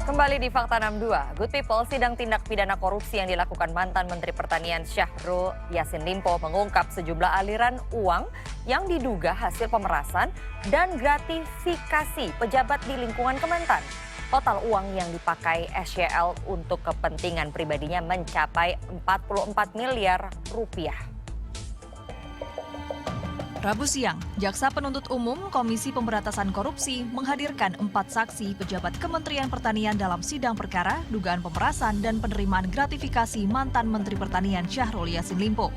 Kembali di Fakta 62, Good People, sidang tindak pidana korupsi yang dilakukan mantan Menteri Pertanian Syahrul Yassin Limpo mengungkap sejumlah aliran uang yang diduga hasil pemerasan dan gratifikasi pejabat di lingkungan Kementan. Total uang yang dipakai SYL untuk kepentingan pribadinya mencapai 44 miliar rupiah. Rabu siang, Jaksa Penuntut Umum Komisi Pemberantasan Korupsi menghadirkan 4 saksi pejabat Kementerian Pertanian dalam sidang perkara dugaan pemerasan dan penerimaan gratifikasi mantan Menteri Pertanian Syahrul Yassin Limpo.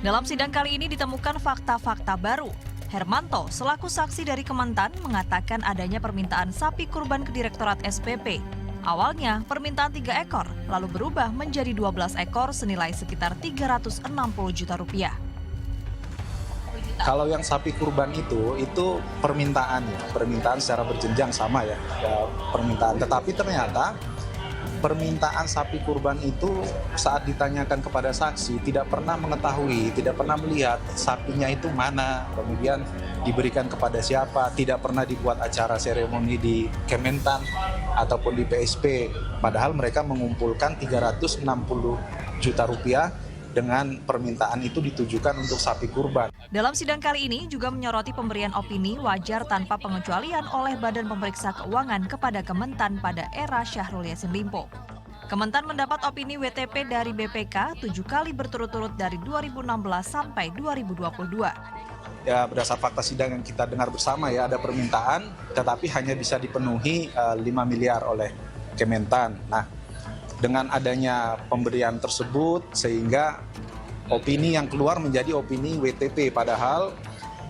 Dalam sidang kali ini ditemukan fakta-fakta baru. Hermanto, selaku saksi dari Kementan, mengatakan adanya permintaan sapi kurban ke Direktorat SPP. Awalnya, permintaan 3 ekor, lalu berubah menjadi 12 ekor senilai sekitar 360 juta rupiah. Kalau yang sapi kurban itu permintaan secara berjenjang sama ya permintaan. Tetapi ternyata permintaan sapi kurban itu saat ditanyakan kepada saksi tidak pernah mengetahui, tidak pernah melihat sapinya itu mana, kemudian diberikan kepada siapa, tidak pernah dibuat acara seremoni di Kementan ataupun di PSP. Padahal mereka mengumpulkan 360 juta rupiah dengan permintaan itu ditujukan untuk sapi kurban. Dalam sidang kali ini juga menyoroti pemberian opini wajar tanpa pengecualian oleh Badan Pemeriksa Keuangan kepada Kementan pada era Syahrul Yassin Limpo. Kementan mendapat opini WTP dari BPK 7 kali berturut-turut dari 2016 sampai 2022. Ya, berdasar fakta sidang yang kita dengar bersama ya, ada permintaan tetapi hanya bisa dipenuhi 5 miliar oleh Kementan. Nah, dengan adanya pemberian tersebut sehingga opini yang keluar menjadi opini WTP. Padahal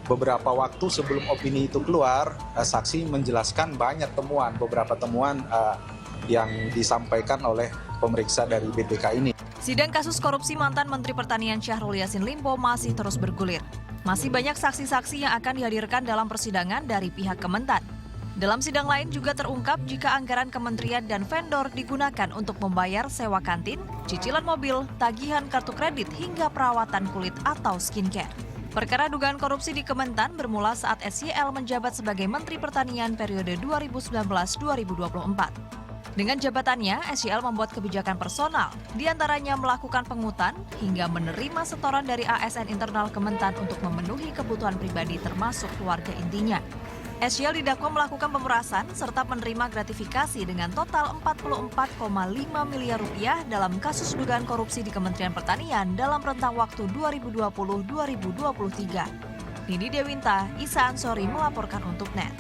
beberapa waktu sebelum opini itu keluar, saksi menjelaskan banyak temuan, beberapa temuan yang disampaikan oleh pemeriksa dari BPK ini. Sidang kasus korupsi mantan Menteri Pertanian Syahrul Yassin Limpo masih terus bergulir. Masih banyak saksi-saksi yang akan dihadirkan dalam persidangan dari pihak Kementan. Dalam sidang lain juga terungkap jika anggaran kementerian dan vendor digunakan untuk membayar sewa kantin, cicilan mobil, tagihan kartu kredit hingga perawatan kulit atau skincare. Perkara dugaan korupsi di Kementan bermula saat SYL menjabat sebagai Menteri Pertanian periode 2019-2024. Dengan jabatannya, SYL membuat kebijakan personal, diantaranya melakukan penghutan hingga menerima setoran dari ASN internal Kementan untuk memenuhi kebutuhan pribadi termasuk keluarga intinya. SYL didakwa melakukan pemerasan serta menerima gratifikasi dengan total 44,5 miliar rupiah dalam kasus dugaan korupsi di Kementerian Pertanian dalam rentang waktu 2020-2023. Nini Dewinta, Isa Ansori melaporkan untuk NET.